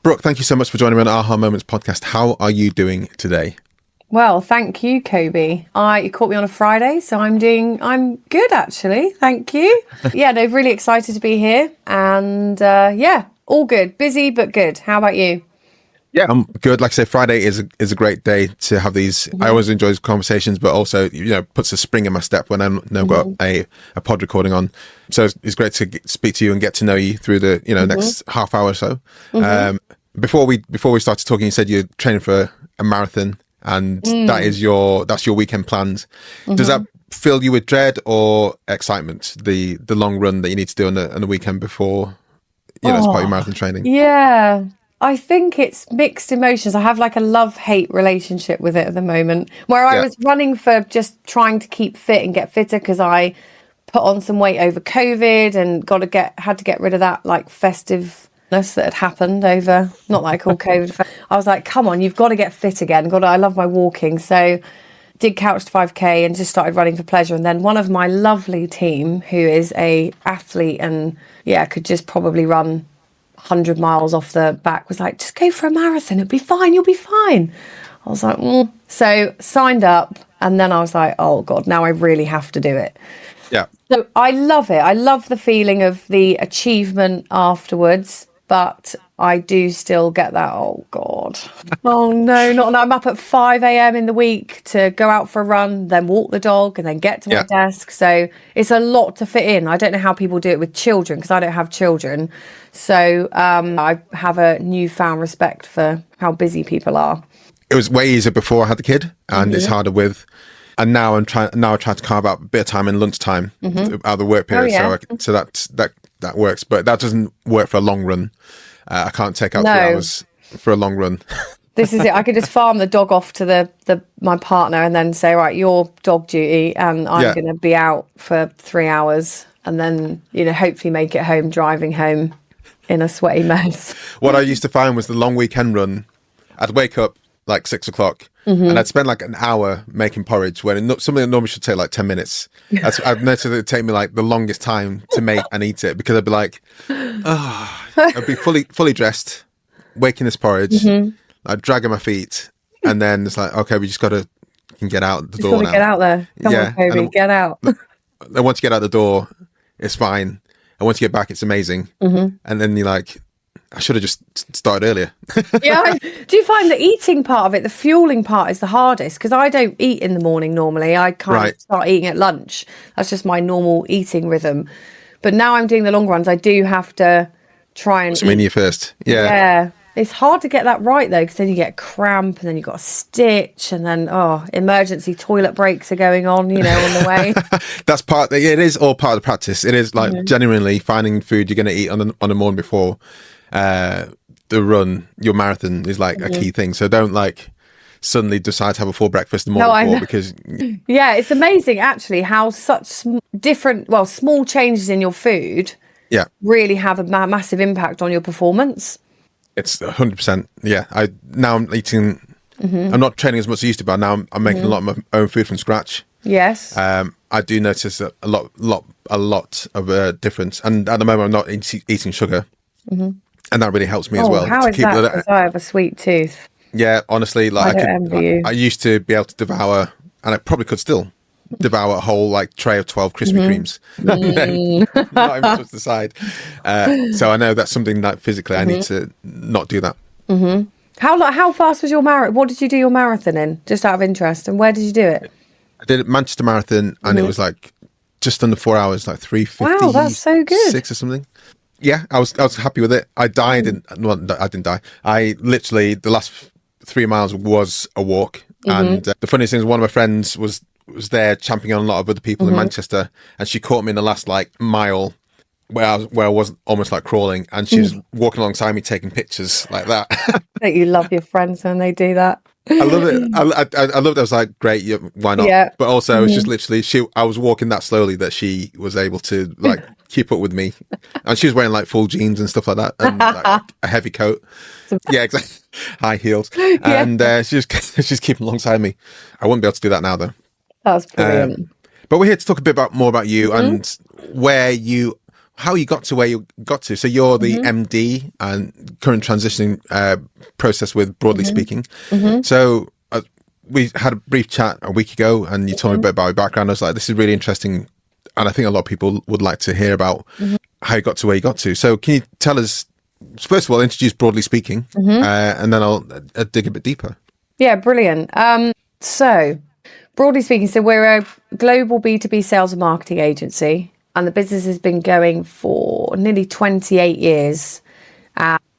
Brooke, thank you so much for joining me on Aha Moments podcast. How are you doing today? Well, thank you, Kobi. You caught me on a Friday, so I'm good actually. Thank you. Yeah, no, really excited to be here, and all good. Busy but good. How about you? Yeah, I'm good. Like I say, Friday is a great day to have these. I always enjoy these conversations, but also, puts a spring in my step when I've got a pod recording on. So it's great to speak to you and get to know you through the next half hour or so. Before we started talking, you said you're training for a marathon, and that's your weekend plans. Does that fill you with dread or excitement? The long run that you need to do on the weekend before, as part of your marathon training. Yeah. I think it's mixed emotions. I have like a love-hate relationship with it at the moment, where I was running for just trying to keep fit and get fitter because I put on some weight over COVID and had to get rid of that like festiveness that had happened over, not like all COVID. I was like, come on, you've got to get fit again. I love my walking. So did Couch to 5K and just started running for pleasure. And then one of my lovely team, who is a athlete and could just probably run 100 miles off the back, was like, just go for a marathon, it'll be fine, you'll be fine. I was like, So signed up, and then I was like, oh God, now I really have to do it. Yeah. So I love it. I love the feeling of the achievement afterwards, but I do still get that, oh God. Oh no, not now. I'm up at 5 a.m. in the week to go out for a run, then walk the dog, and then get to my desk. So it's a lot to fit in. I don't know how people do it with children, because I don't have children. So I have a newfound respect for how busy people are. It was way easier before I had the kid, and it's harder with. And now I try to carve out a bit of time in lunchtime out of the work period. So that works, but that doesn't work for a long run. I can't take out 3 hours for a long run. This is it. I could just farm the dog off to my partner and then say, right, you're dog duty, and I'm going to be out for 3 hours, and then hopefully make it home, driving home in a sweaty mess. What I used to find was the long weekend run. I'd wake up like 6 o'clock and I'd spend like an hour making porridge when something that normally should take like 10 minutes. I've noticed it would take me like the longest time to make and eat it, because I'd be like, I'd be fully dressed, making this porridge, I'd drag my feet, and then it's like, okay, we just can get out the door now. Get out there. Come on, Kobi, get out. And once you get out the door, it's fine. And once you get back, it's amazing. And then you're like, I should have just started earlier. Do you find the eating part of it, the fueling part, is the hardest? Because I don't eat in the morning normally. I kind of start eating at lunch. That's just my normal eating rhythm. But now I'm doing the long runs, I do have to try and What's in you first? Yeah. It's hard to get that right though, because then you get cramp, and then you've got a stitch, and then emergency toilet breaks are going on, on the way. That's it is all part of the practice. It is like genuinely finding food you're going to eat on the morning before the run, your marathon, is like a key thing. So don't like suddenly decide to have a full breakfast the morning before, because it's amazing actually how such small changes in your food really have a massive impact on your performance. It's 100%. Yeah. Now I'm eating, I'm not training as much as I used to, but now I'm making a lot of my own food from scratch. Yes. I do notice a lot of difference. And at the moment, I'm not eating sugar. And that really helps me as well. How is that? Because I have a sweet tooth. Yeah, honestly, like I used to be able to devour, and I probably could still devour a whole like tray of 12 Krispy Kremes. Not even touch the side. So I know that's something that physically I need to not do that. How fast was your marathon? What did you do your marathon in? Just out of interest, and where did you do it? I did Manchester Marathon, and it was like just under 4 hours, like 3:50. Wow, that's so good. 6 or something. Yeah, I was happy with it. I didn't die. I literally, the last 3 miles was a walk. And the funniest thing is, one of my friends was there champing on a lot of other people in Manchester, and she caught me in the last like mile where I was almost like crawling, and she was walking alongside me taking pictures like that. Don't you love your friends when they do that? I love it. I loved it. I was like, great, why not? Yeah. But also, it was just literally, I was walking that slowly that she was able to like keep up with me, and she was wearing like full jeans and stuff like that, and like, a heavy coat. Yeah, exactly. High heels, and she's keeping alongside me. I wouldn't be able to do that now, though. That's brilliant. But we're here to talk a bit more about you and where you how you got to where you got to. So you're the MD and current transitioning process with Broadly Speaking. So we had a brief chat a week ago, and you told me a bit about your background. I was like, this is really interesting, and I think a lot of people would like to hear about how you got to where you got to. So can you tell us, first of all, introduce Broadly Speaking, and then I'll dig a bit deeper. Yeah, brilliant. So Broadly Speaking, so we're a global B2B sales and marketing agency, and the business has been going for nearly 28 years.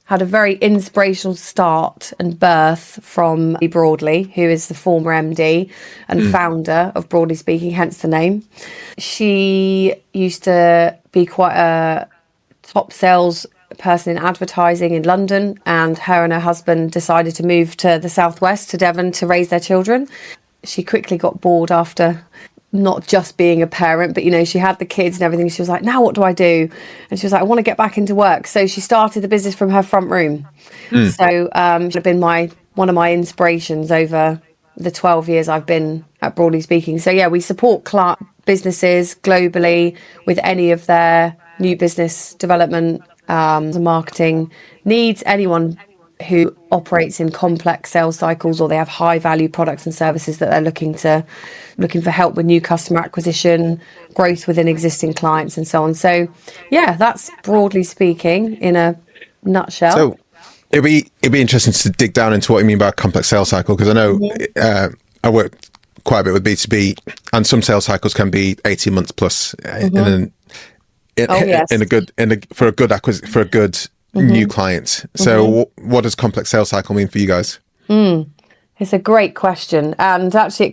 Had a very inspirational start and birth from Broadley, who is the former MD and founder of Broadly Speaking, hence the name. She used to be quite a top sales person in advertising in London, and her husband decided to move to the southwest, to Devon, to raise their children. She quickly got bored after not just being a parent, but, you know, she had the kids and everything. She was like, now what do I do? And she was like, I want to get back into work. So she started the business from her front room. So she's been one of my inspirations over the 12 years I've been at Broadly Speaking. So yeah, we support businesses globally with any of their new business development and marketing needs. Anyone who operates in complex sales cycles, or they have high value products and services that they're looking for help with new customer acquisition, growth within existing clients, and so on. So yeah, that's Broadly Speaking in a nutshell. So it'd be interesting to dig down into what you mean by a complex sales cycle, because I know I work quite a bit with B2B, and some sales cycles can be 18 months plus for a good new client. So what does complex sales cycle mean for you guys? It's a great question, and actually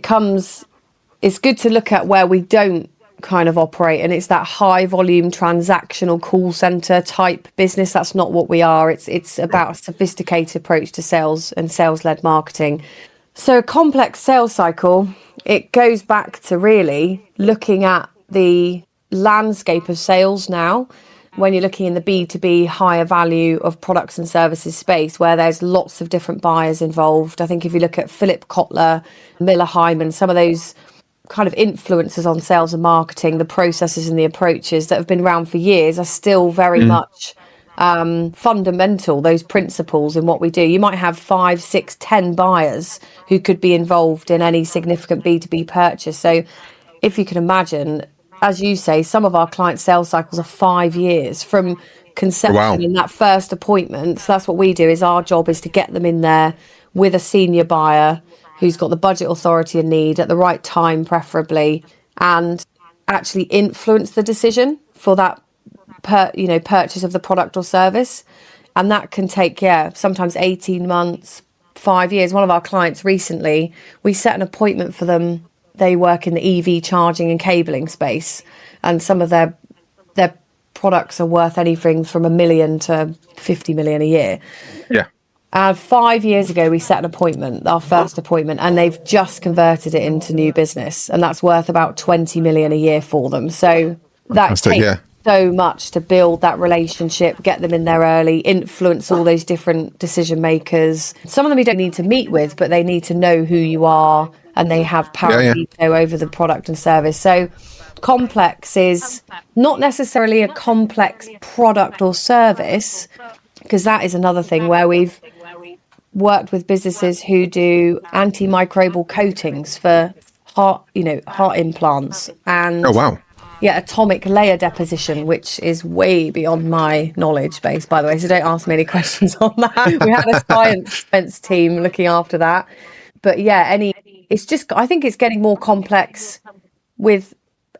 it's good to look at where we don't kind of operate, and it's that high volume transactional call center type business. That's not what we are. It's about a sophisticated approach to sales and sales led marketing. So a complex sales cycle, it goes back to really looking at the landscape of sales now, when you're looking in the B2B higher value of products and services space, where there's lots of different buyers involved. I think if you look at Philip Kotler, Miller Hyman, some of those kind of influencers on sales and marketing, the processes and the approaches that have been around for years are still very much fundamental, those principles in what we do. You might have 5, 6, 10 buyers who could be involved in any significant B2B purchase. So if you can imagine, as you say, some of our client sales cycles are 5 years from conception in that first appointment. So that's what we do, is our job is to get them in there with a senior buyer who's got the budget authority and need at the right time, preferably, and actually influence the decision for that purchase of the product or service. And that can take, sometimes 18 months, 5 years. One of our clients recently, we set an appointment for them. They work in the EV charging and cabling space, and some of their products are worth anything from $1 million to 50 million a year. Yeah. 5 years ago, we set an appointment, our first appointment, and they've just converted it into new business, and that's worth about 20 million a year for them. So that takes so much to build that relationship, get them in there early, influence all those different decision makers. Some of them you don't need to meet with, but they need to know who you are, and they have power veto over the product and service. So complex is not necessarily a complex product or service, because that is another thing where we've worked with businesses who do antimicrobial coatings for heart implants, and atomic layer deposition, which is way beyond my knowledge base, by the way, so don't ask me any questions on that. We had a science team looking after that. But I think it's getting more complex with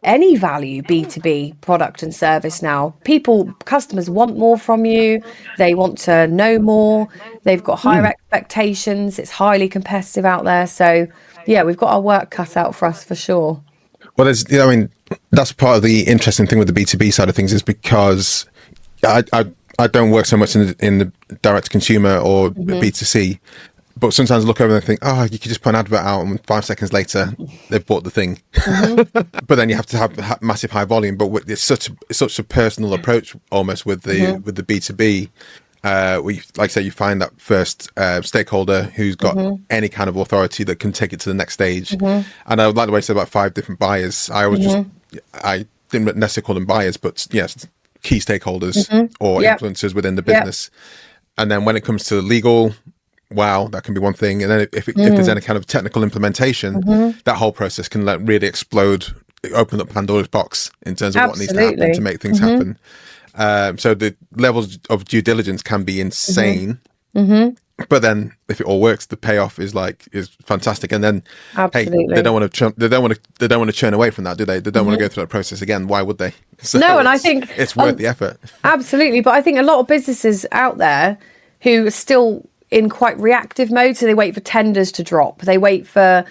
any value B2B product and service now. Customers want more from you. They want to know more. They've got higher expectations. It's highly competitive out there. So yeah, we've got our work cut out for us for sure. Well, that's part of the interesting thing with the B2B side of things, is because I don't work so much in the direct to consumer or B2C. But sometimes I look over and think, you could just put an advert out, and 5 seconds later, they've bought the thing. But then you have to have massive high volume. But it's such a personal approach almost with the B2B. Like I say, you find that first stakeholder who's got any kind of authority that can take it to the next stage. And I would like the way to say about 5 different buyers. I didn't necessarily call them buyers, but yes, key stakeholders or influencers within the business. And then when it comes to legal, wow, that can be one thing. And then if there's any kind of technical implementation, that whole process can really explode, open up Pandora's box in terms of what needs to happen to make things happen. So the levels of due diligence can be insane. But then if it all works, the payoff is fantastic. And then hey, they don't want to churn away from that, do they? They don't want to go through that process again. Why would they? So no, and I think it's worth the effort. Absolutely. But I think a lot of businesses out there who are still in quite reactive mode, so they wait for tenders to drop. They wait for,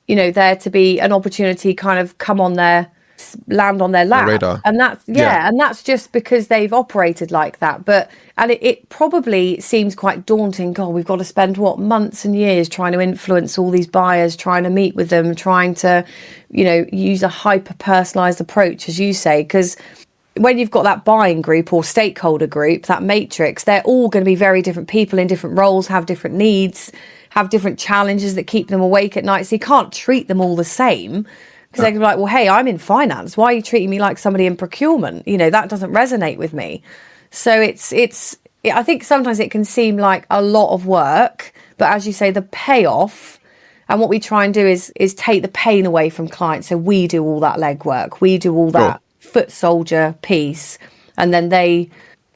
there to be an opportunity kind of land on their lap, radar. And that's and that's just because they've operated like that. But it probably seems quite daunting. God, we've got to spend months and years trying to influence all these buyers, trying to meet with them, trying to use a hyper personalized approach, as you say, because when you've got that buying group or stakeholder group, that matrix, they're all going to be very different people in different roles, have different needs, have different challenges that keep them awake at night. So you can't treat them all the same. Because they can be like, well, hey, I'm in finance. Why are you treating me like somebody in procurement? That doesn't resonate with me. So I think sometimes it can seem like a lot of work, but as you say, the payoff, and what we try and do is take the pain away from clients. So we do all that legwork. We do all that foot soldier piece, and then they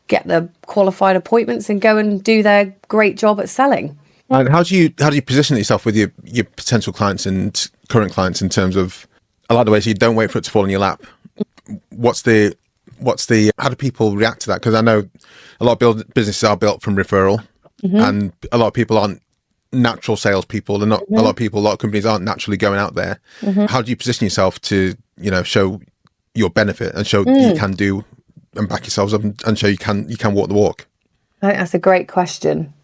get the qualified appointments and go and do their great job at selling. And how do you position yourself with your potential clients and current clients in terms of, I like the way you don't wait for it to fall in your lap. How do people react to that? Because I know a lot of businesses are built from referral, and a lot of people aren't natural salespeople. They're not a lot of companies aren't naturally going out there. How do you position yourself to, show your benefit and show you can do and back yourselves up and show you can walk the walk? I think that's a great question.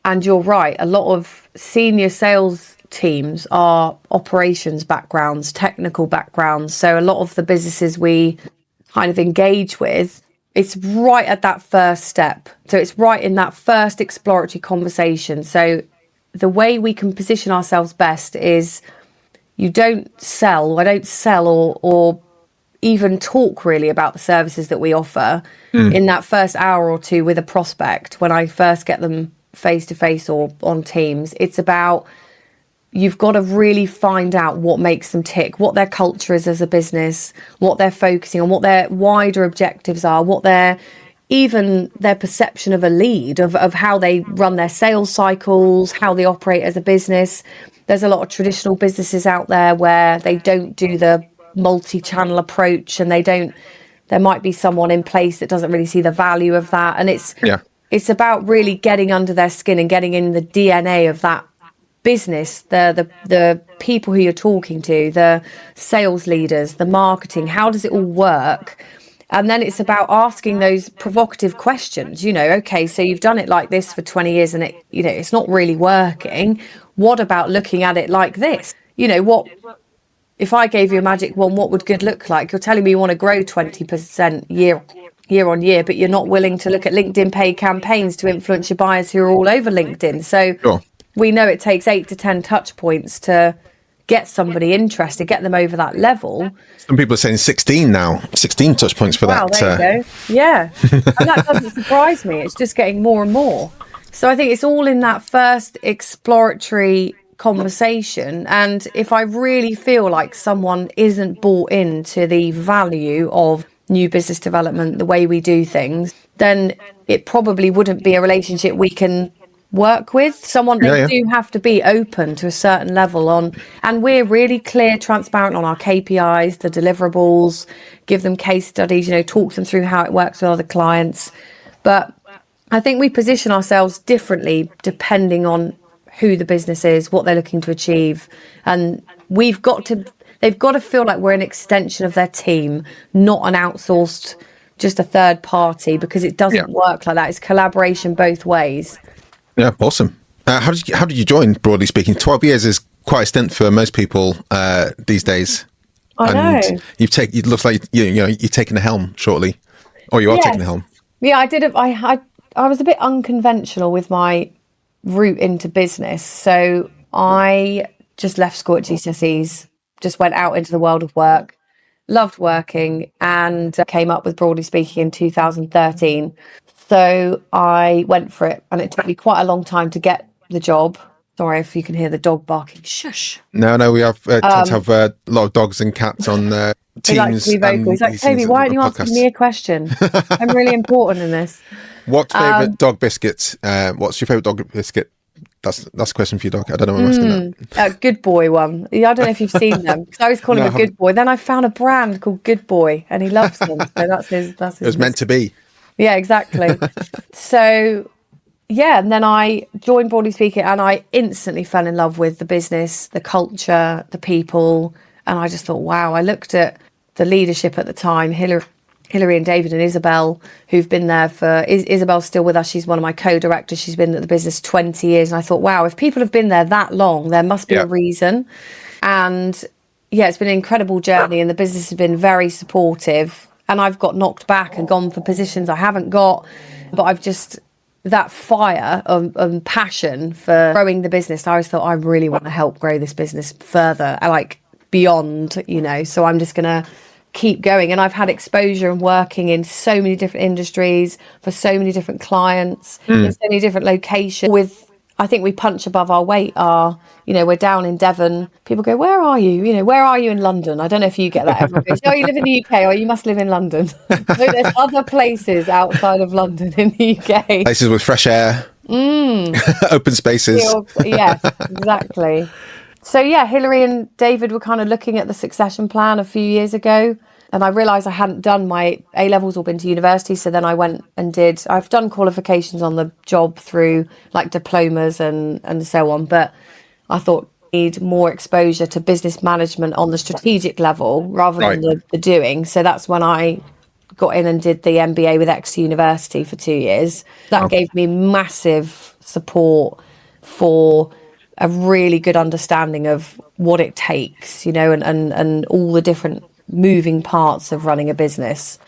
And you're right. A lot of senior sales teams are operations backgrounds, technical backgrounds. So a lot of the businesses we kind of engage with, it's right at that first step. So it's right in that first exploratory conversation. So the way we can position ourselves best is I don't sell or even talk really about the services that we offer in that first hour or two with a prospect. When I first get them face to face or on Teams, it's about, you've got to really find out what makes them tick, what their culture is as a business, what they're focusing on, what their wider objectives are, what their perception of a lead, of how they run their sales cycles, how they operate as a business. There's a lot of traditional businesses out there where they don't do the multi-channel approach, and there might be someone in place that doesn't really see the value of that. And it's about really getting under their skin and getting in the DNA of that business, the people who you're talking to, the sales leaders, the marketing. How does it all work? And then it's about asking those provocative questions. Okay, so you've done it like this for 20 years and it's not really working. What about looking at it like this? What if I gave you a magic wand, what would good look like? You're telling me you want to grow 20% year on year, but you're not willing to look at LinkedIn paid campaigns to influence your buyers who are all over LinkedIn. So we know it takes 8 to 10 touch points to get somebody interested, get them over that level. Some people are saying 16 now, 16 touch points for that. There you go. Yeah. And that doesn't surprise me. It's just getting more and more. So I think it's all in that first exploratory conversation. And if I really feel like someone isn't bought into the value of new business development, the way we do things, then it probably wouldn't be a relationship we can work with. Someone they do have to be open to a certain level on, and we're really clear, transparent on our KPIs, the deliverables, give them case studies, talk them through how it works with other clients. But I think we position ourselves differently depending on who the business is, what they're looking to achieve, and they've got to feel like we're an extension of their team, not an outsourced, just a third party, because it doesn't work like that. It's collaboration both ways. Yeah, awesome. How did you join Broadly Speaking? 12 years is quite a stint for most people these days. I know. It looks like you're taking the helm shortly, or you are taking the helm. Yeah, I did. I was a bit unconventional with my route into business. So I just left school at GCSEs, just went out into the world of work, loved working, and came up with Broadly Speaking in 2013. So I went for it, and it took me quite a long time to get the job. Sorry if you can hear the dog barking. Shush. No, we have tend to have a lot of dogs and cats on Teams. He likes to be vocal. He's like, Toby, why aren't you asking me a question? I'm really important in this. What favourite dog biscuit? What's your favourite dog biscuit? That's a question for you, dog. I don't know why I'm asking that. Good Boy one. I don't know if you've seen them. Because I always call him a Good Boy. Then I found a brand called Good Boy, and he loves them. So that's his. It was meant to be. Yeah, exactly. So, yeah, and then I joined Broadly Speaking, and I instantly fell in love with the business, the culture, the people, and I just thought, wow. I looked at the leadership at the time, Hilary and David and Isabel, who've been there for... Isabel's still with us. She's one of my co-directors. She's been at the business 20 years. And I thought, wow, if people have been there that long, there must be a reason. And, yeah, it's been an incredible journey, and the business has been very supportive. And I've got knocked back and gone for positions I haven't got. But I've just... that fire and passion for growing the business, I always thought, I really want to help grow this business further, like beyond, so I'm just going to keep going. And I've had exposure and working in so many different industries for so many different clients in so many different locations. I think we punch above our weight. We're down in Devon. People go, where are you? Where are you in London? I don't know if you get that. Everyone goes, oh, you live in the UK, or you must live in London. So there's other places outside of London in the UK. Places with fresh air, open spaces. Yes, exactly. So yeah, Hilary and David were kind of looking at the succession plan a few years ago. And I realised I hadn't done my A-levels or been to university. So then I went and I've done qualifications on the job through like diplomas and so on. But I thought I need more exposure to business management on the strategic level rather than the doing. So that's when I got in and did the MBA with Exeter University for 2 years. That gave me massive support for a really good understanding of what it takes, and all the different moving parts of running a business.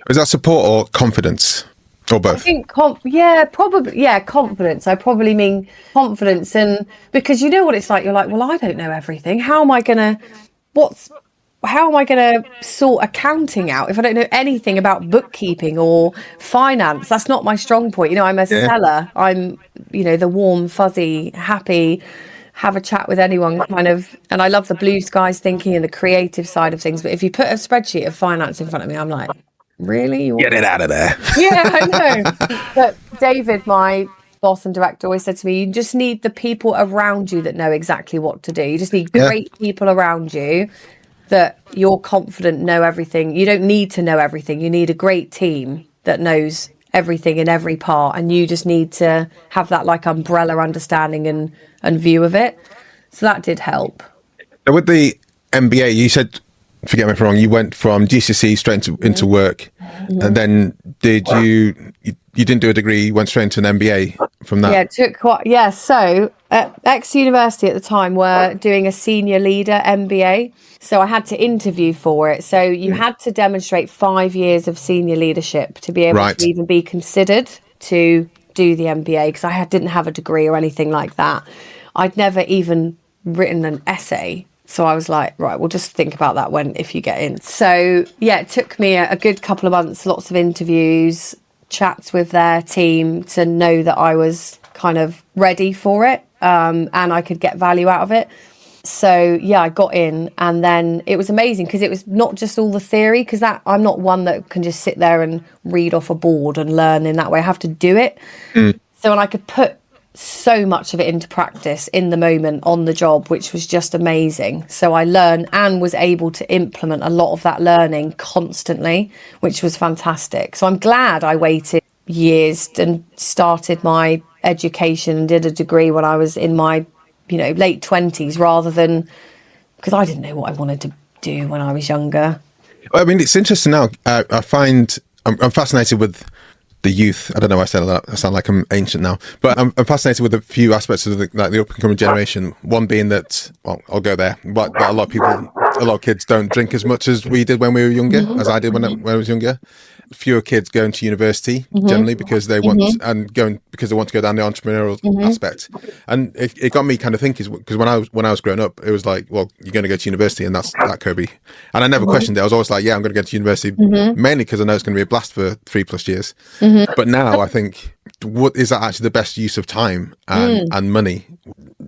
Is that support or confidence, or both? I think confidence. I probably mean confidence, and because you know what it's like, you're like, well, I don't know everything. How am I gonna sort accounting out if I don't know anything about bookkeeping or finance? That's not my strong point. I'm a seller. I'm the warm, fuzzy, happy, have a chat with anyone kind of, and I love the blue skies thinking and the creative side of things. But if you put a spreadsheet of finance in front of me, I'm like, really? Get it out of there. Yeah, I know. But David, my boss and director, always said to me, you just need the people around you that know exactly what to do. You just need great people around you that you're confident know everything. You don't need to know everything. You need a great team that knows everything in every part, and you just need to have that like umbrella understanding and view of it. So that did help. With the MBA, you said, forget me if I'm wrong, you went from GCSE straight into work, and then did you didn't do a degree, you went straight into an MBA from that? Yeah, it took quite, so Exeter University at the time were doing a senior leader MBA. So I had to interview for it. So you had to demonstrate 5 years of senior leadership to be able to even be considered to do the MBA, because I didn't have a degree or anything like that. I'd never even written an essay. So I was like, right, we'll just think about that if you get in. So yeah, it took me a good couple of months, lots of interviews, chats with their team to know that I was kind of ready for it, and I could get value out of it. So yeah, I got in, and then it was amazing because it was not just all the theory, because I'm not one that can just sit there and read off a board and learn in that way. I have to do it. So when I could put so much of it into practice in the moment on the job, which was just amazing. So I learned and was able to implement a lot of that learning constantly, which was fantastic. So I'm glad I waited years and started my education and did a degree when I was in my late 20s, rather than, because I didn't know what I wanted to do when I was younger. Well, I mean, it's interesting now. I find I'm fascinated with the youth. I don't know why I said that. I sound like I'm ancient now, but I'm fascinated with a few aspects of the up and coming generation. One being that, well, I'll go there, but a lot of people a lot of kids don't drink as much as we did when we were younger, as I did when I was younger. Fewer kids going to university generally because they want because they want to go down the entrepreneurial aspect. And it got me kind of thinking, because when I was growing up, it was like, well, you're going to go to university, and that's that, Kobi. And I never questioned it. I was always like, yeah, I'm going to go to university, mainly because I know it's going to be a blast for 3+ years. But now I think, what is that actually the best use of time and money?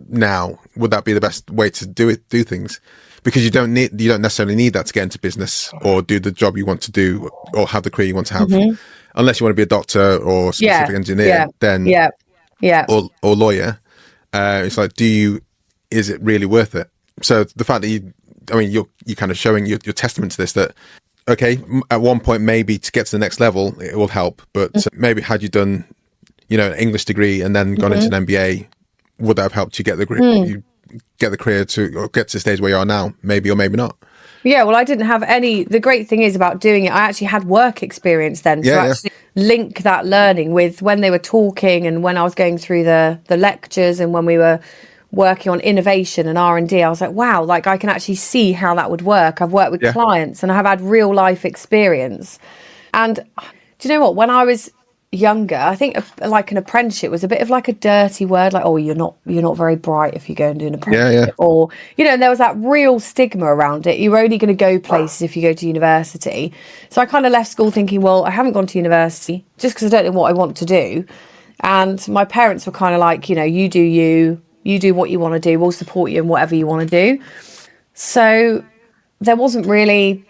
Now, would that be the best way to do things? Because you don't necessarily need that to get into business or do the job you want to do or have the career you want to have, unless you want to be a doctor or specific engineer, or lawyer. It's like, is it really worth it? So the fact that you're kind of showing your testament to this, that okay, at one point maybe to get to the next level it will help, but maybe had you done an English degree and then gone into an MBA, would that have helped you get the career or get to the stage where you are now? Maybe or maybe not. Yeah, well, I didn't have any. The great thing is about doing it, I actually had work experience then to actually link that learning with when they were talking and when I was going through the lectures and when we were working on innovation and R&D. I was like, wow, like I can actually see how that would work. I've worked with clients and I have had real life experience. And do you know what? When I was younger, I think like an apprenticeship was a bit of like a dirty word, like, oh, you're not very bright if you go and do an apprenticeship, or and there was that real stigma around it. You're only going to go places if you go to university. So I kind of left school thinking, well, I haven't gone to university just because I don't know what I want to do. And my parents were kind of like, you do what you want to do, we'll support you in whatever you want to do. So there wasn't really,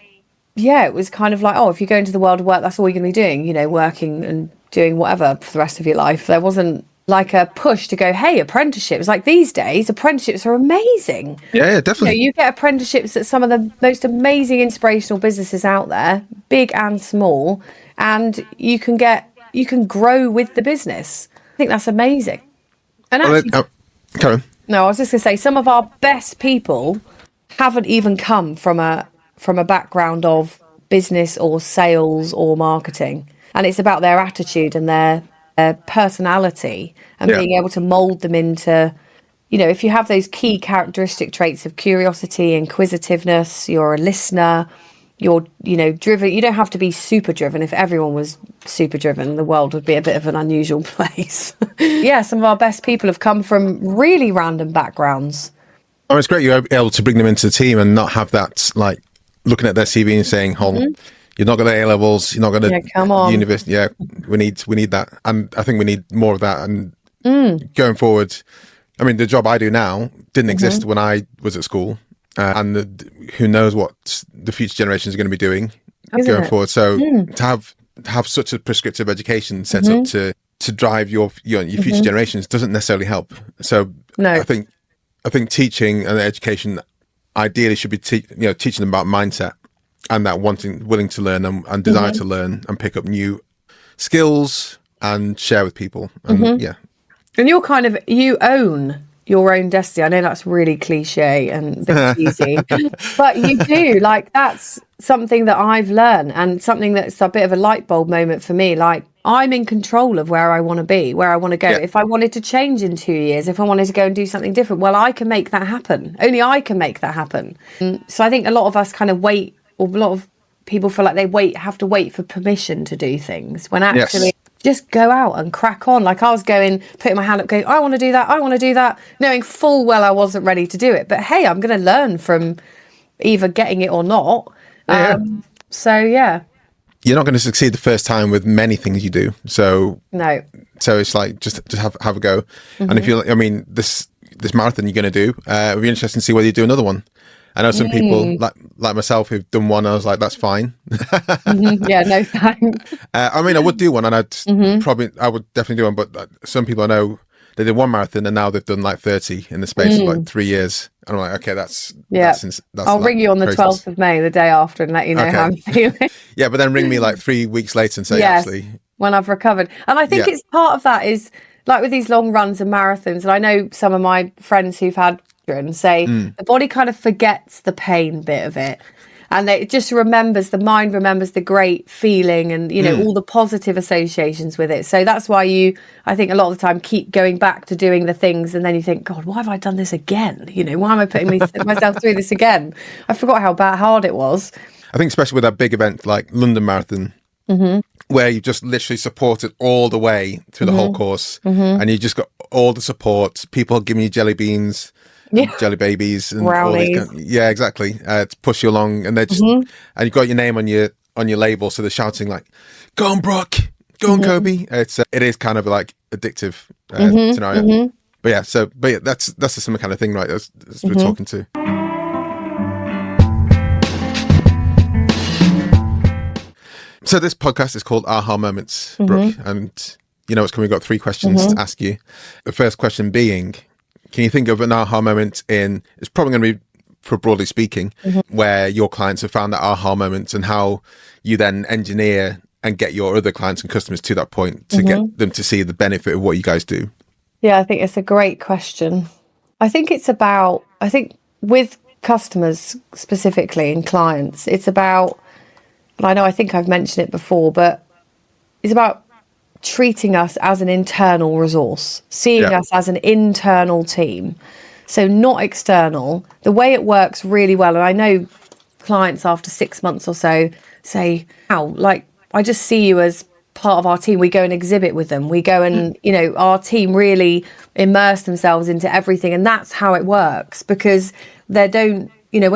it was kind of like, oh, if you go into the world of work, that's all you're going to be doing, working and doing whatever for the rest of your life. There wasn't like a push to go, hey, apprenticeships. Like these days, apprenticeships are amazing. Yeah, definitely. You get apprenticeships at some of the most amazing inspirational businesses out there, big and small, and you can grow with the business. I think that's amazing. And actually, Karen. No, I was just going to say, some of our best people haven't even come from a background of business or sales or marketing. And it's about their attitude and their personality and being able to mold them into, if you have those key characteristic traits of curiosity, inquisitiveness, you're a listener, you're, driven. You don't have to be super driven. If everyone was super driven, the world would be a bit of an unusual place. Some of our best people have come from really random backgrounds. Oh, it's great you're able to bring them into the team and not have that, like, looking at their CV and saying, you're not going to A-levels, you're not going to come on. university. Yeah, we need that. And I think we need more of that. And going forward, I mean, the job I do now didn't exist when I was at school. And who knows what the future generations are going to be doing going forward. So to have such a prescriptive education set up to drive your future generations doesn't necessarily help. So no. I think teaching and education ideally should be teaching them about mindset and that willing to learn and desire to learn and pick up new skills and share with people. And and you own your own destiny. I know that's really cliche and easy, but you do. Like, that's something that I've learned and something that's a bit of a light bulb moment for me. Like, I'm in control of where I want to be, where I want to go. If I wanted to change in 2 years, if I wanted to go and do something different, well, I can make that happen. Only I can make that happen. So I think a lot of us kind of wait, or a lot of people feel like they have to wait for permission to do things, when actually just go out and crack on. Like, I was putting my hand up going, I want to do that, knowing full well I wasn't ready to do it. But hey, I'm going to learn from either getting it or not. You're not going to succeed the first time with many things you do. So no. So it's like, just have a go. And if this marathon you're going to do, it'll be interesting to see whether you do another one. I know some people like myself who've done one. I was like, that's fine. Yeah, no thanks. I would do one, and I would definitely do one. But some people I know, they did one marathon and now they've done like 30 in the space of like 3 years. And I'm like, okay, that's I'll ring you on the 12th of May, the day after, and let you know how I'm feeling. Yeah, but then ring me like 3 weeks later and say, actually, when I've recovered. And I think it's part of that is like with these long runs and marathons. And I know some of my friends who've had and say the body kind of forgets the pain bit of it. And it just remembers, the mind remembers the great feeling and, you know, all the positive associations with it. So that's why I think a lot of the time, keep going back to doing the things. And then you think, God, why have I done this again? You know, why am I putting myself through this again? I forgot how hard it was. I think especially with a big event like London Marathon, where you just literally supported all the way through the whole course, and you just got all the support, people giving you jelly beans, jelly babies, and brownies. all this yeah, exactly, to push you along, and they just and you got your name on your label, so they're shouting like, "Go on, Brooke! Go on, Kobi!" It is kind of like addictive scenario. But yeah, that's a similar kind of thing, right? As we're talking to. So this podcast is called Aha Moments, Brooke, and you know what's coming. We've got 3 questions to ask you. The first question being, can you think of an aha moment it's probably going to be for Broadly Speaking, where your clients have found that aha moment, and how you then engineer and get your other clients and customers to that point to get them to see the benefit of what you guys do? Yeah, I think it's a great question. I think with customers specifically and clients, it's about, I think I've mentioned it before, but it's about treating us as an internal resource, seeing us as an internal team. So not external. The way it works really well, and I know clients after 6 months or so say, I just see you as part of our team. We go and exhibit with them. We go and, you know, our team really immerse themselves into everything. And that's how it works, because we're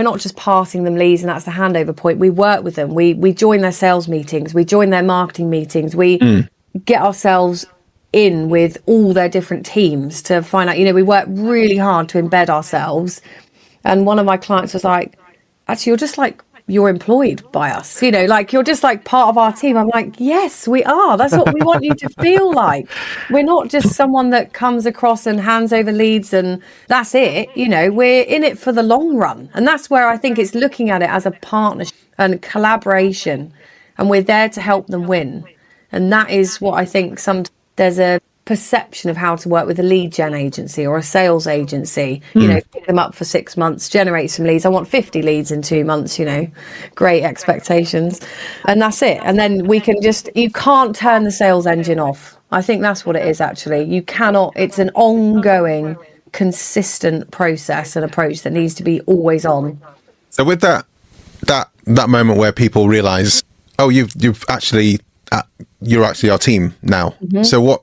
not just passing them leads and that's the handover point. We work with them. We join their sales meetings. We join their marketing meetings. We get ourselves in with all their different teams to find out, you know, we work really hard to embed ourselves. And one of my clients was like, actually, you're employed by us, you know, like you're just like part of our team. I'm like, yes, we are. That's what we want you to feel like. We're not just someone that comes across and hands over leads and that's it. You know, we're in it for the long run. And that's where I think it's looking at it as a partnership and collaboration. And we're there to help them win. And that is what I think there's a perception of how to work with a lead gen agency or a sales agency. You know, pick them up for 6 months, generate some leads. I want 50 leads in 2 months, you know, great expectations. And that's it. And then you can't turn the sales engine off. I think that's what it is, actually. You cannot. It's an ongoing, consistent process and approach that needs to be always on. So with that moment where people realize, oh, you've actually you're actually our team now. So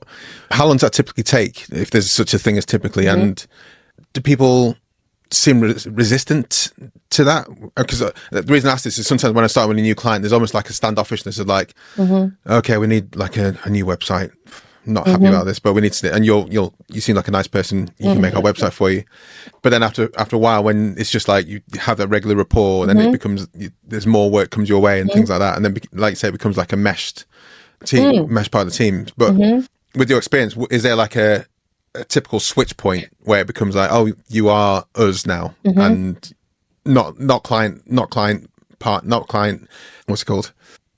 how long does that typically take, if there's such a thing as typically? And do people seem resistant to that? Because the reason I ask this is sometimes when I start with a new client, there's almost like a standoffishness of like, okay, we need like a new website. Not happy about this, but we need to, and you seem like a nice person. You can make our website for you. But then after a while, when it's just like you have that regular rapport, then it becomes, there's more work comes your way and things like that. And then, like you say, it becomes like a meshed team, meshed part of the team. But with your experience, is there like a typical switch point where it becomes like, oh, you are us now, and not client, what's it called?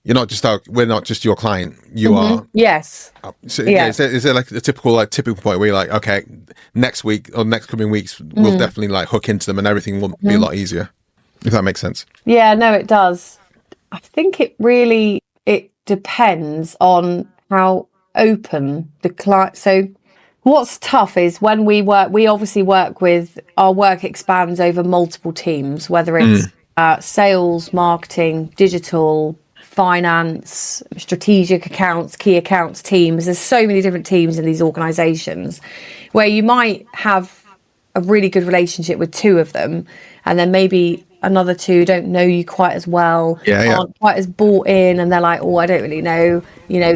We're not just your client. You are. Yes. So, is there like a typical point where you're like, okay, next week or next coming weeks, we'll definitely like hook into them and everything will be a lot easier, if that makes sense? Yeah, no, it does. I think it depends on how open the client. So what's tough is when we obviously work with, our work expands over multiple teams, whether it's sales, marketing, digital, finance, strategic accounts, key accounts teams. There's so many different teams in these organizations where you might have a really good relationship with 2 of them, and then maybe another 2 don't know you quite as well, aren't quite as bought in, and they're like, oh, I don't really know, you know,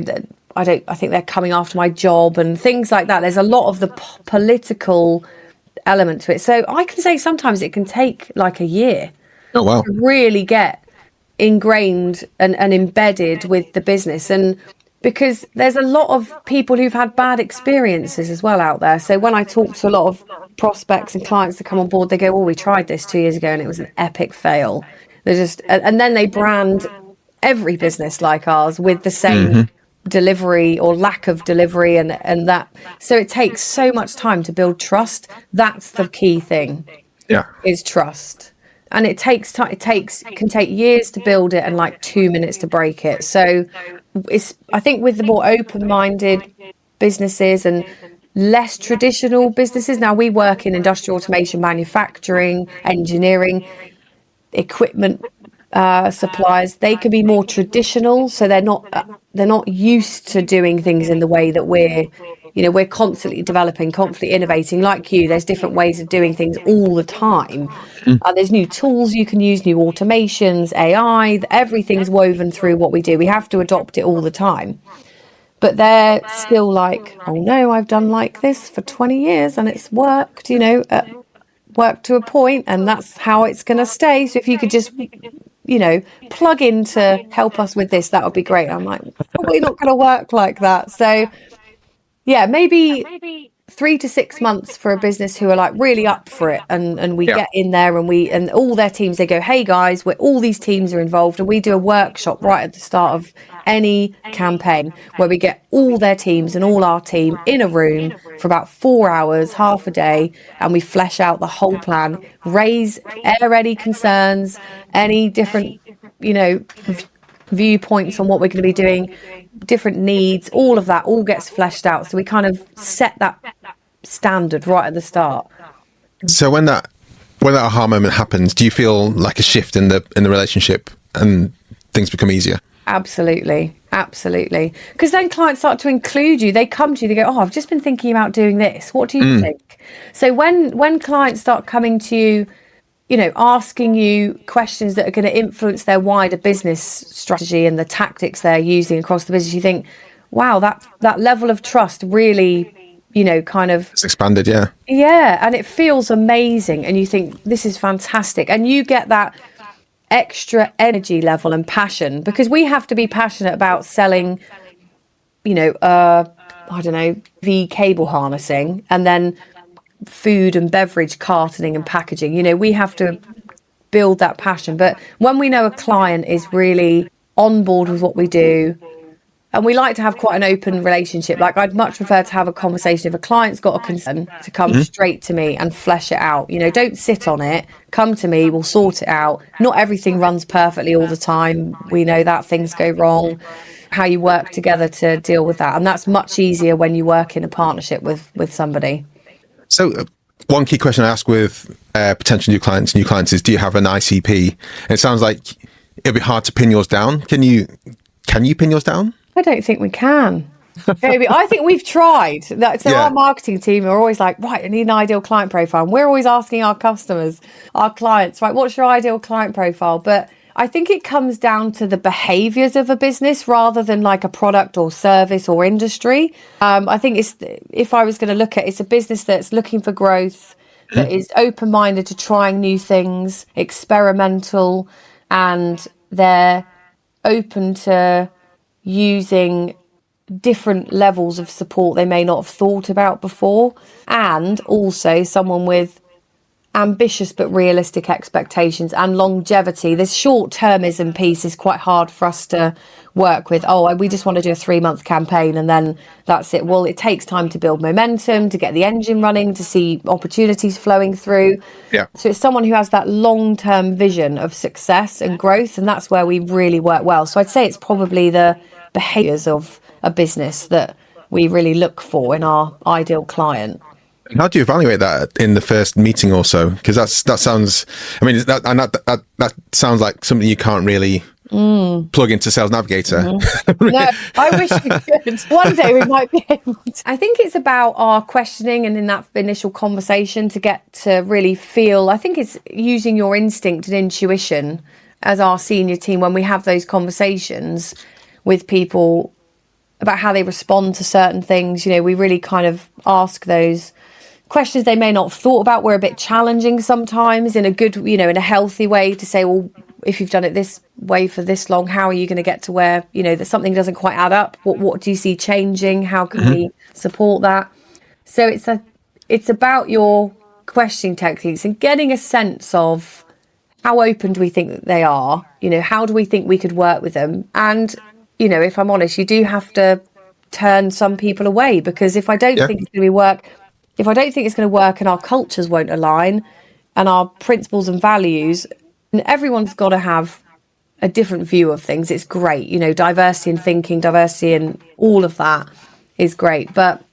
I think they're coming after my job and things like that. There's a lot of the political element to it. So I can say sometimes it can take like a year to really get ingrained and embedded with the business, and because there's a lot of people who've had bad experiences as well out there. So when I talk to a lot of prospects and clients that come on board, they go, oh, we tried this 2 years ago and it was an epic fail. And then they brand every business like ours with the same delivery or lack of delivery, and that, so it takes so much time to build trust. That's the key thing, is trust. and it takes time. Can take years to build it and like 2 minutes to break it. So I think with the more open-minded businesses and less traditional businesses, now we work in industrial automation, manufacturing, engineering, equipment suppliers. They can be more traditional, so they're not used to doing things in the way that we're constantly developing, constantly innovating. Like you, there's different ways of doing things all the time. There's new tools you can use, new automations, AI, everything's woven through what we do. We have to adopt it all the time. But they're still like, oh no, I've done like this for 20 years and it's worked, worked to a point, and that's how it's going to stay. So if you could just, plug in to help us with this, that would be great. I'm like, probably not going to work like that. So yeah, maybe 3 to 6 months for a business who are like really up for it, and we get in there and all their teams, they go, hey guys, all these teams are involved, and we do a workshop right at the start of any campaign where we get all their teams and all our team in a room for about 4 hours, half a day, and we flesh out the whole plan, air any concerns, any different viewpoints on what we're going to be doing, different needs, all of that all gets fleshed out. So we kind of set that standard right at the start. So when that aha moment happens, do you feel like a shift in the relationship and things become easier? Absolutely. Because then clients start to include you. They come to you, they go, oh, I've just been thinking about doing this. What do you think? So when clients start coming to you, asking you questions that are going to influence their wider business strategy and the tactics they're using across the business, you think, wow, that level of trust really, kind of... It's expanded, yeah. Yeah, and it feels amazing. And you think, this is fantastic. And you get that extra energy level and passion, because we have to be passionate about selling, I don't know, the cable harnessing, and then food and beverage cartoning and packaging. We have to build that passion. But when we know a client is really on board with what we do, and we like to have quite an open relationship, like I'd much prefer to have a conversation if a client's got a concern to come straight to me and flesh it out. Don't sit on it, come to me, we'll sort it out. Not everything runs perfectly all the time, we know that things go wrong, how you work together to deal with that, and that's much easier when you work in a partnership with somebody. So one key question I ask with potential new clients is, do you have an ICP? And it sounds like it'd be hard to pin yours down. Can you pin yours down? I don't think we can. Maybe. I think we've tried. So our marketing team are always like, right, I need an ideal client profile. And we're always asking our customers, our clients, right, what's your ideal client profile? But I think it comes down to the behaviors of a business rather than like a product or service or industry. I think if I was going to look at, it's a business that's looking for growth, that is open-minded to trying new things, experimental, and they're open to using different levels of support they may not have thought about before, and also someone with ambitious but realistic expectations and longevity. This short-termism piece is quite hard for us to work with. We just want to do a 3-month campaign and then that's it. Well, it takes time to build momentum, to get the engine running, to see opportunities flowing through. Yeah. So it's someone who has that long-term vision of success and growth, and that's where we really work well. So I'd say it's probably the behaviors of a business that we really look for in our ideal client. How do you evaluate that in the first meeting or so? Because that sounds, that sounds like something you can't really plug into Sales Navigator. No, I wish we could. One day we might be able to. I think it's about our questioning and in that initial conversation to get to really feel. I think it's using your instinct and intuition as our senior team when we have those conversations with people about how they respond to certain things. We really kind of ask those questions they may not have thought about. We're a bit challenging sometimes in a good, in a healthy way, to say, well, if you've done it this way for this long, how are you going to get to where, that something doesn't quite add up? What do you see changing? How can we support that? So it's about your questioning techniques and getting a sense of how open do we think that they are? How do we think we could work with them? And, if I'm honest, you do have to turn some people away, because if I don't think it's going to work, if I don't think it's going to work and our cultures won't align, and our principles and values, and everyone's got to have a different view of things. It's great, diversity in thinking, diversity in all of that is great, but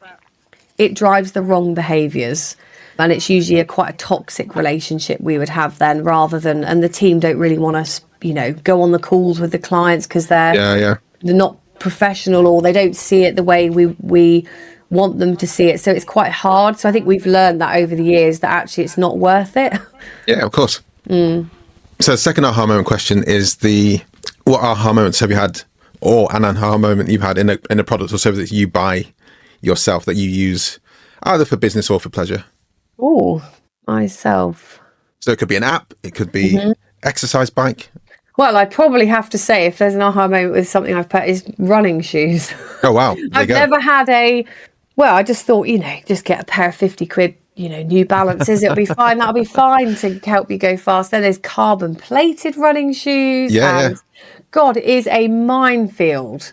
it drives the wrong behaviours, and it's usually quite a toxic relationship we would have then, rather than, and the team don't really want us, go on the calls with the clients because they're not professional, or they don't see it the way we want them to see it. So it's quite hard. So I think we've learned that over the years, that actually it's not worth it. Yeah, of course. So the second aha moment question is what aha moments have you had, or an aha moment you've had in a product or service that you buy yourself, that you use either for business or for pleasure? Oh, myself. So it could be an app, it could be exercise bike. Well, I probably have to say, if there's an aha moment with something I've put, is running shoes. Oh, wow. I've never had I just thought, just get a pair of 50 quid, New Balances. It'll be fine. That'll be fine to help you go fast. Then there's carbon plated running shoes. Yeah. God, it is a minefield.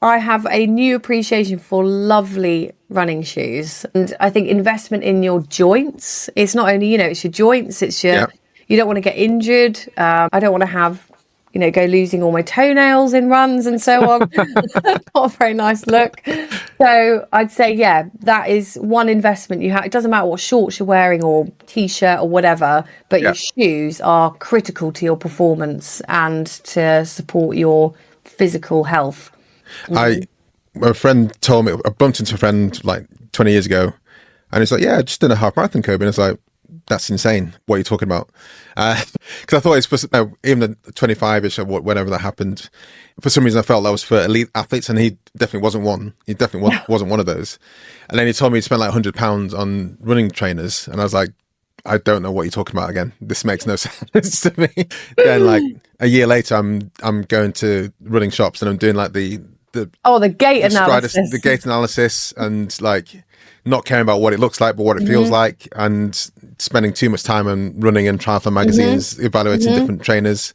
I have a new appreciation for lovely running shoes. And I think investment in your joints, it's not only, it's your joints, it's you don't want to get injured. I don't want to have, go losing all my toenails in runs and so on. Not a very nice look. So I'd say, that is one investment you have. It doesn't matter what shorts you're wearing or T-shirt or whatever, but your shoes are critical to your performance and to support your physical health. A friend told me, I bumped into a friend like 20 years ago, and he's like, I just did a half marathon, Kobi. And it's like, that's insane. What are you talking about? Because I thought it's supposed to, even at 25ish or whenever that happened, for some reason I felt that was for elite athletes, and he definitely wasn't one. He definitely wasn't one of those. And then he told me he spent like £100 on running trainers, and I was like, I don't know what you're talking about again. This makes no sense to me. Then like a year later, I'm going to running shops and I'm doing like the gait analysis. The gait analysis, and like not caring about what it looks like, but what it feels like, and spending too much time on running and triathlon magazines, evaluating different trainers.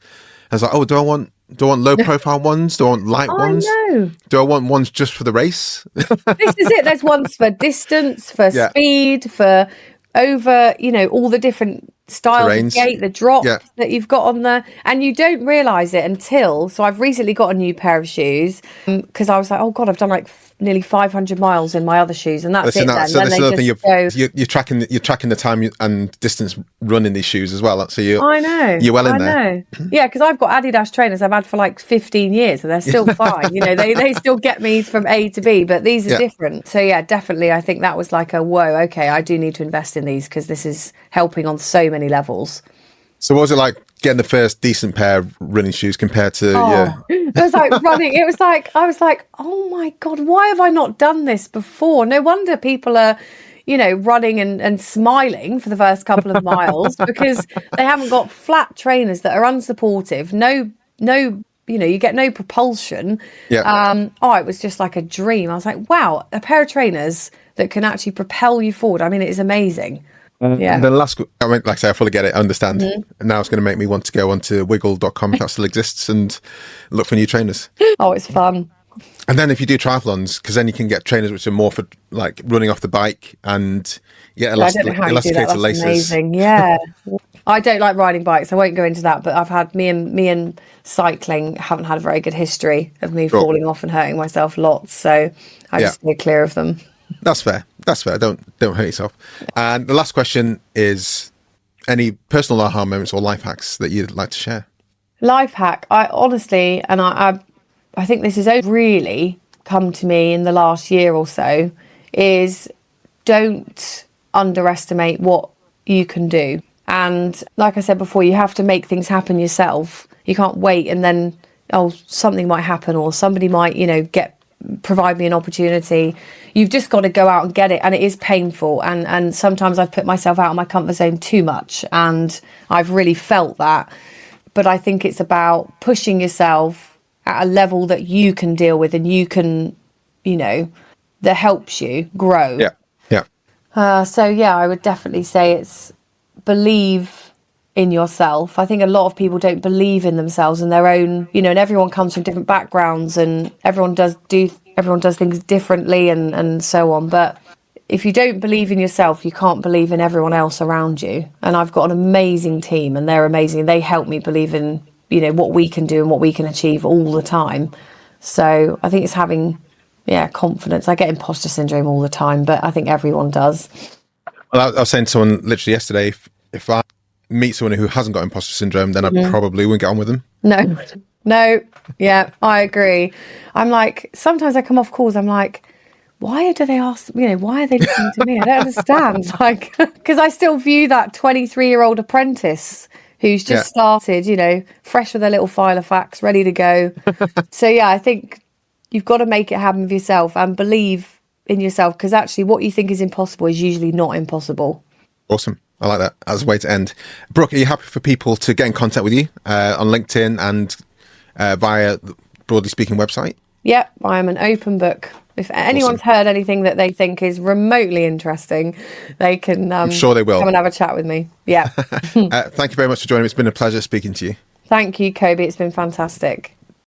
I was like, do I want low profile ones? Do I want light ones? No. Do I want ones just for the race? This is it. There's ones for distance, for speed, for over, all the different styles of gait, the drop that you've got on there, and you don't realize it until. So I've recently got a new pair of shoes because I was like, oh God, I've done like nearly 500 miles in my other shoes, and that's it. So that's another thing. You're tracking the time and distance running these shoes as well. So you're well in there. Yeah, because I've got Adidas trainers I've had for like 15 years, and they're still fine. They still get me from A to B, but these are different. So yeah, definitely, I think that was like a whoa. Okay, I do need to invest in these because this is helping on so many levels. So what was it like getting the first decent pair of running shoes compared to It was like running. It was like, I was like, oh my God, why have I not done this before? No wonder people are, running and smiling for the first couple of miles because they haven't got flat trainers that are unsupportive. No, you get no propulsion. Yeah. It was just like a dream. I was like, wow, a pair of trainers that can actually propel you forward. I mean, it is amazing. And then like I say, I fully get it, I understand. And now it's going to make me want to go onto wiggle.com if that still exists and look for new trainers. Oh, it's fun. And then if you do triathlons, because then you can get trainers which are more for like running off the bike and elasticated laces. Amazing. Yeah. I don't like riding bikes. I won't go into that, but I've had me and cycling haven't had a very good history of me falling off and hurting myself lots. So I just stay clear of them. That's fair. Don't hurt yourself. And the last question is, any personal aha moments or life hacks that you'd like to share? Life hack. I honestly, and I think this has really come to me in the last year or so, is don't underestimate what you can do. And like I said before, you have to make things happen yourself. You can't wait and then, something might happen or somebody might, provide me an opportunity. You've just got to go out and get it, and it is painful, and sometimes I've put myself out of my comfort zone too much, and I've really felt that. But I think it's about pushing yourself at a level that you can deal with and you can, that helps you grow. I would definitely say it's believe in yourself. I think a lot of people don't believe in themselves and their own, and everyone comes from different backgrounds and everyone does things differently and so on. But if you don't believe in yourself, you can't believe in everyone else around you. And I've got an amazing team, and they're amazing. They help me believe in, what we can do and what we can achieve all the time. So I think it's having, confidence. I get imposter syndrome all the time, but I think everyone does. Well, I was saying to someone literally yesterday, if I meet someone who hasn't got imposter syndrome, then I probably wouldn't get on with them. No. Yeah, I agree. I'm like, sometimes I come off calls, I'm like, why do they ask, why are they listening to me? I don't understand. Like, because I still view that 23-year-old apprentice who's just started, fresh with a little file of facts, ready to go. So, I think you've got to make it happen with yourself and believe in yourself, because actually what you think is impossible is usually not impossible. Awesome. I like that as a way to end. Brooke, are you happy for people to get in contact with you on LinkedIn and via the Broadly Speaking website? Yep, I am an open book. If anyone's heard anything that they think is remotely interesting, they can I'm sure they will come and have a chat with me. Yeah. Thank you very much for joining me. It's been a pleasure speaking to you. Thank you, Kobi. It's been fantastic.